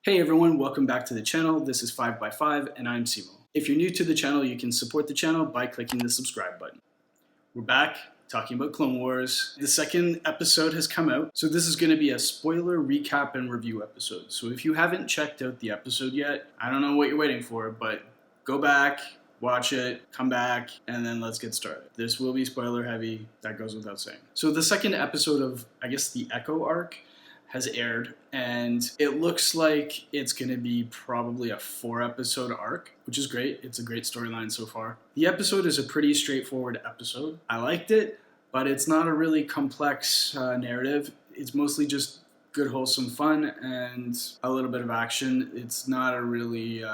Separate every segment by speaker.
Speaker 1: Hey everyone, welcome back to the channel. This is FiveXFive and I'm Simo. If you're new to the channel, you can support the channel by clicking the subscribe button. We're back talking about Clone Wars. The second episode has come out, so this is going to be a spoiler recap and review episode. So if you haven't checked out the episode yet, I don't know what you're waiting for, but go back, watch it, come back, and then let's get started. This will be spoiler heavy, that goes without saying. So the second episode of, I guess, the Echo arc has aired, and it looks like it's going to be probably a 4-episode arc, which is great. It's a great storyline so far. The episode is a pretty straightforward episode. I liked it, but it's not a really complex narrative. It's mostly just good, wholesome fun and a little bit of action. It's not a really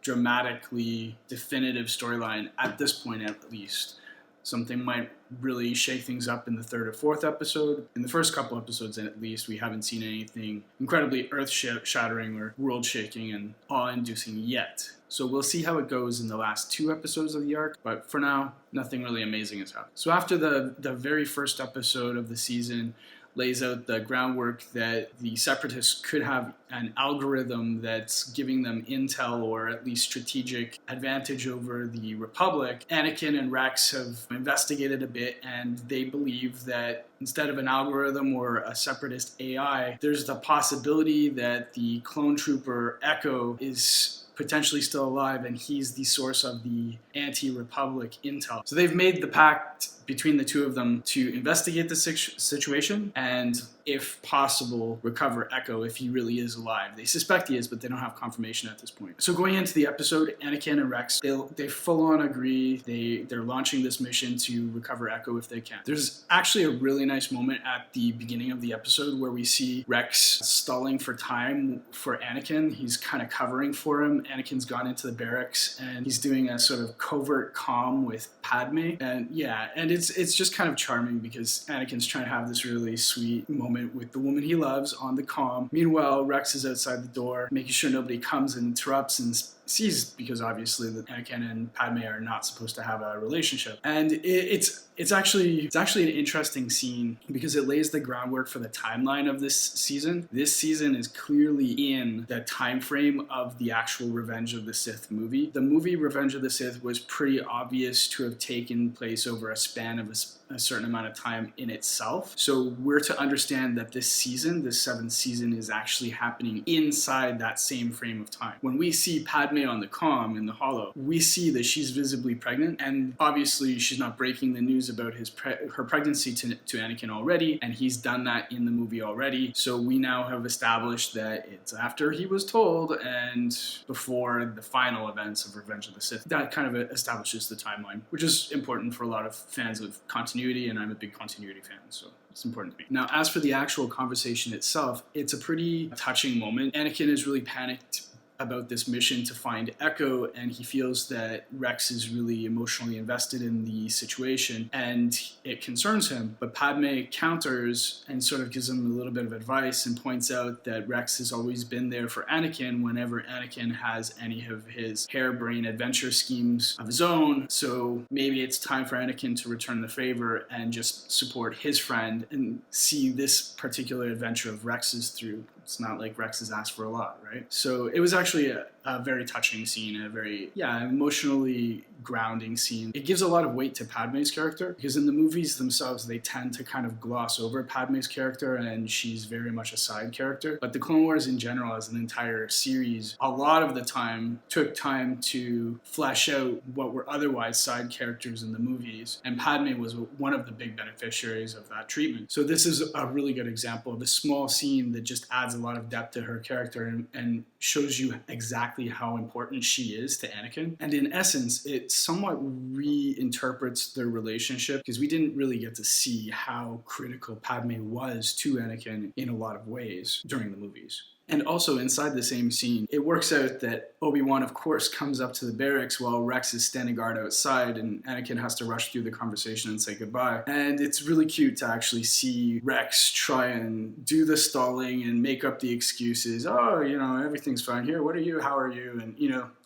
Speaker 1: dramatically definitive storyline at this point, at least. Something might really shake things up in the third or fourth episode. In the first couple episodes, at least, we haven't seen anything incredibly earth-shattering or world-shaking and awe-inducing yet. So we'll see how it goes in the last 2 episodes of the arc, but for now, nothing really amazing has happened. So after the very first episode of the season lays out the groundwork that the Separatists could have an algorithm that's giving them intel or at least strategic advantage over the Republic, Anakin and Rex have investigated a bit, and they believe that instead of an algorithm or a Separatist AI, there's the possibility that the clone trooper Echo is potentially still alive, and he's the source of the anti-Republic intel. So they've made the pact between the two of them to investigate the situation and, if possible, recover Echo if he really is alive. They suspect he is, but they don't have confirmation at this point. So going into the episode, Anakin and Rex, they full-on agree. They're launching this mission to recover Echo if they can. There's actually a really nice moment at the beginning of the episode where we see Rex stalling for time for Anakin. He's kind of covering for him. Anakin's gone into the barracks and he's doing a sort of covert comm with Padme. And yeah, and it's just kind of charming because Anakin's trying to have this really sweet moment with the woman he loves on the comm. Meanwhile, Rex is outside the door, making sure nobody comes and interrupts and sees, because obviously the Anakin and Padme are not supposed to have a relationship. And it's actually an interesting scene because it lays the groundwork for the timeline of this season. This season is clearly in the time frame of the actual Revenge of the Sith movie. The movie Revenge of the Sith was pretty obvious to have taken place over a span of a certain amount of time in itself. So we're to understand that this season, this 7th season, is actually happening inside that same frame of time. When we see Padme on the comm in the holo, we see that she's visibly pregnant, and obviously she's not breaking the news about her pregnancy to Anakin already, and he's done that in the movie already. So we now have established that it's after he was told and before the final events of Revenge of the Sith. That kind of establishes the timeline, which is important for a lot of fans of continuity, and I'm a big continuity fan, so it's important to me. Now, as for the actual conversation itself, it's a pretty touching moment. Anakin is really panicked about this mission to find Echo, and he feels that Rex is really emotionally invested in the situation and it concerns him. But Padme counters and sort of gives him a little bit of advice and points out that Rex has always been there for Anakin whenever Anakin has any of his harebrained adventure schemes of his own. So maybe it's time for Anakin to return the favor and just support his friend and see this particular adventure of Rex's through. It's not like Rex has asked for a lot, right? So it was actually a very touching scene, a very, emotionally grounding scene. It gives a lot of weight to Padme's character because in the movies themselves, they tend to kind of gloss over Padme's character and she's very much a side character. But the Clone Wars in general, as an entire series, a lot of the time took time to flesh out what were otherwise side characters in the movies. And Padme was one of the big beneficiaries of that treatment. So this is a really good example of a small scene that just adds a lot of depth to her character and shows you exactly how important she is to Anakin. And in essence, it somewhat reinterprets their relationship because we didn't really get to see how critical Padme was to Anakin in a lot of ways during the movies. And also inside the same scene, it works out that Obi-Wan, of course, comes up to the barracks while Rex is standing guard outside, and Anakin has to rush through the conversation and say goodbye. And it's really cute to actually see Rex try and do the stalling and make up the excuses. Oh, everything's fine here. What are you? How are you? And,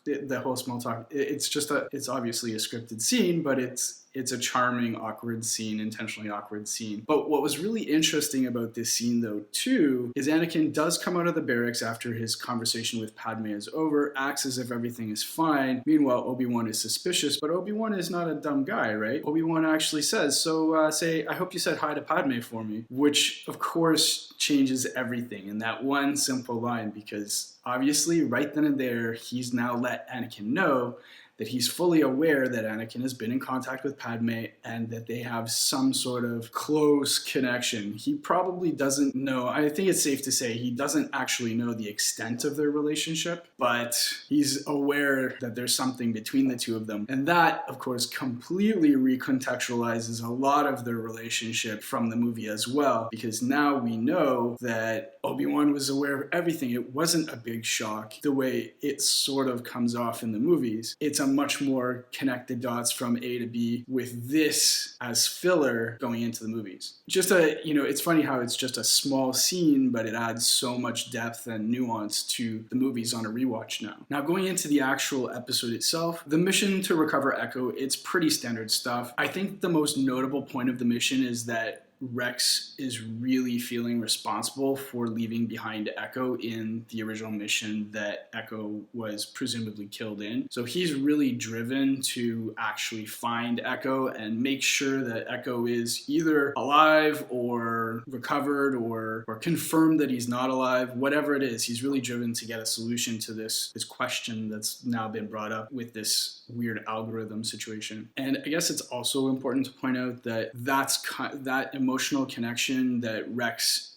Speaker 1: the whole small talk. It's obviously a scripted scene, but it's a charming, awkward scene, intentionally awkward scene. But what was really interesting about this scene, though, too, is Anakin does come out of the barracks after his conversation with Padme is over, acts as if everything is fine. Meanwhile, Obi-Wan is suspicious, but Obi-Wan is not a dumb guy, right? Obi-Wan actually says, so say, I hope you said hi to Padme for me, which, of course, changes everything in that one simple line, because obviously, right then and there, he's now let Anakin know that he's fully aware that Anakin has been in contact with Padme and that they have some sort of close connection. He probably doesn't know, I think it's safe to say he doesn't actually know the extent of their relationship, but he's aware that there's something between the two of them. And that, of course, completely recontextualizes a lot of their relationship from the movie as well, because now we know that Obi-Wan was aware of everything. It wasn't a big shock the way it sort of comes off in the movies. It's a much more connected dots from A to B with this as filler going into the movies. It's funny how it's just a small scene, but it adds so much depth and nuance to the movies on a rewatch now. Now, going into the actual episode itself, the mission to recover Echo, it's pretty standard stuff. I think the most notable point of the mission is that Rex is really feeling responsible for leaving behind Echo in the original mission that Echo was presumably killed in. So he's really driven to actually find Echo and make sure that Echo is either alive or recovered or confirmed that he's not alive. Whatever it is, he's really driven to get a solution to this question that's now been brought up with this weird algorithm situation. And I guess it's also important to point out that that emotional connection that Rex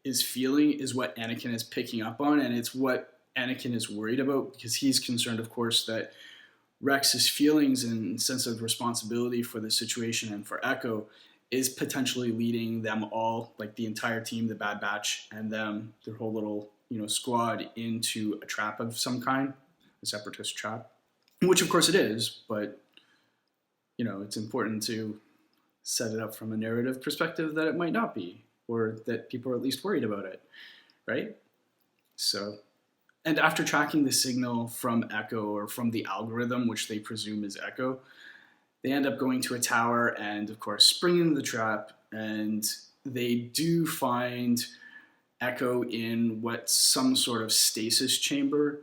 Speaker 1: is feeling is what Anakin is picking up on, and it's what Anakin is worried about, because he's concerned, of course, that Rex's feelings and sense of responsibility for the situation and for Echo is potentially leading them all, like the entire team, the Bad Batch, and them, their whole little squad, into a trap of some kind, a separatist trap, which of course it is, but it's important to set it up from a narrative perspective that it might not be, or that people are at least worried about it, right? So, and after tracking the signal from Echo, or from the algorithm, which they presume is Echo, they end up going to a tower and, of course, springing the trap, and they do find Echo in some sort of stasis chamber,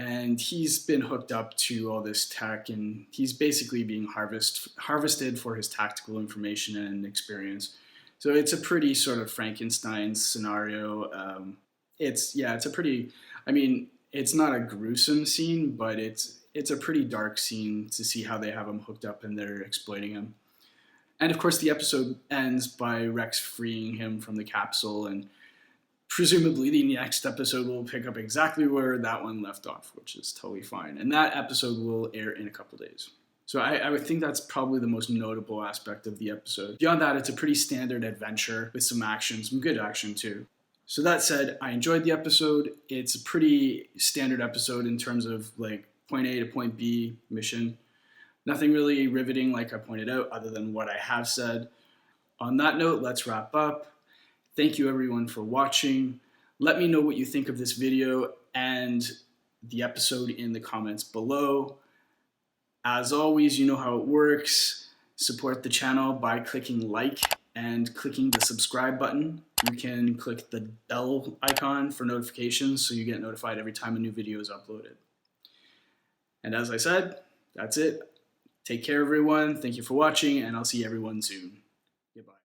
Speaker 1: and he's been hooked up to all this tech, and he's basically being harvested for his tactical information and experience. So it's a pretty sort of Frankenstein scenario. It's not a gruesome scene, but it's a pretty dark scene to see how they have him hooked up and they're exploiting him. And of course, the episode ends by Rex freeing him from the capsule, and presumably the next episode will pick up exactly where that one left off, which is totally fine. And that episode will air in a couple days. So I would think that's probably the most notable aspect of the episode. Beyond that, it's a pretty standard adventure with some action, some good action too. So that said, I enjoyed the episode. It's a pretty standard episode in terms of like point A to point B mission. Nothing really riveting, like I pointed out, other than what I have said. On that note, let's wrap up. Thank you everyone for watching. Let me know what you think of this video and the episode in the comments below. As always, you know how it works. Support the channel by clicking like and clicking the subscribe button. You can click the bell icon for notifications so you get notified every time a new video is uploaded. And as I said, that's it. Take care everyone. Thank you for watching, and I'll see everyone soon. Goodbye.